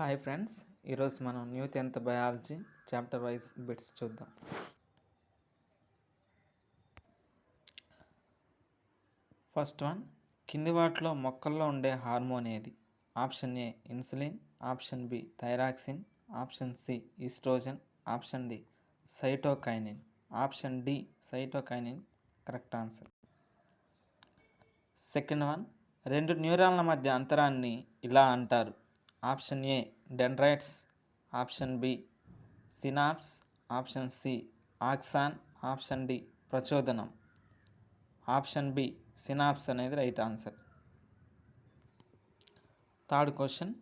Hi friends, ఈరోజు మనం new 10th biology chapter wise bits చూద్దాం. ఫస్ట్ వన్, కింది వాటిలో మొక్కల్లో ఉండే హార్మోన్ ఏది? Option A insulin, option B thyroxine, option C oestrogen, option D cytokinin, option D cytokinin correct answer. Second one, రెండు న్యూరాన్ల మధ్య అంతరాన్ని ఇలా అంటారు. Option A dendrites, option B synapse, option C axon, option D ప్రచోదనం. Option B synapse అనేది right answer. Third question,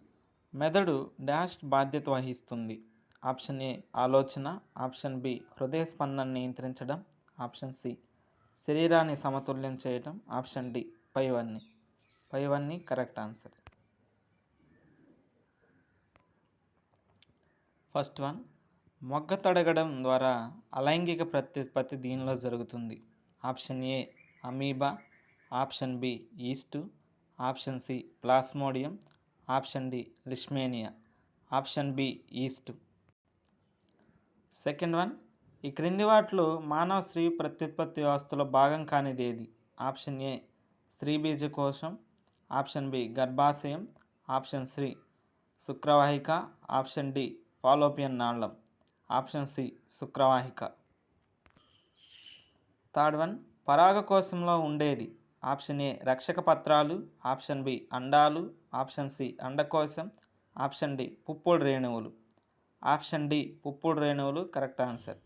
మెదడు dash బాధ్యత వహిస్తుంది? ఆప్షన్ ఏ ఆలోచన, ఆప్షన్ బి హృదయ స్పందన నియంత్రించడం, ఆప్షన్ సి శరీరాన్ని సమతుల్యం చేయడం, ఆప్షన్ డి పైవన్నీ కరెక్ట్ ఆన్సర్. ఫస్ట్ వన్, మొగ్గ తొడగడం ద్వారా అలైంగిక ప్రత్యుత్పత్తి దీనిలో జరుగుతుంది? Option A amoeba, option B yeast, option C plasmodium, option D leishmania, option B yeast. Second one, ఈ క్రింది వాటిలో మానవ స్త్రీ ప్రత్యుత్పత్తి వ్యవస్థలో భాగం కానిది ఏది? ఆప్షన్ ఏ స్త్రీ బీజకోశం, ఆప్షన్ బి గర్భాశయం, ఆప్షన్ సి శుక్రవాహిక, ఆప్షన్ డి ఫాలోపియన్ నాళం, ఆప్షన్ సి శుక్రవాహిక. థర్డ్ వన్, పరాగకోశంలో ఉండేది? ఆప్షన్ ఏ రక్షక పత్రాలు, ఆప్షన్ బి అండాలు, ఆప్షన్ సి అండకోశం, ఆప్షన్ డి పుప్పొడి రేణువులు, ఆప్షన్ డి పుప్పొడి రేణువులు కరెక్ట్ ఆన్సర్.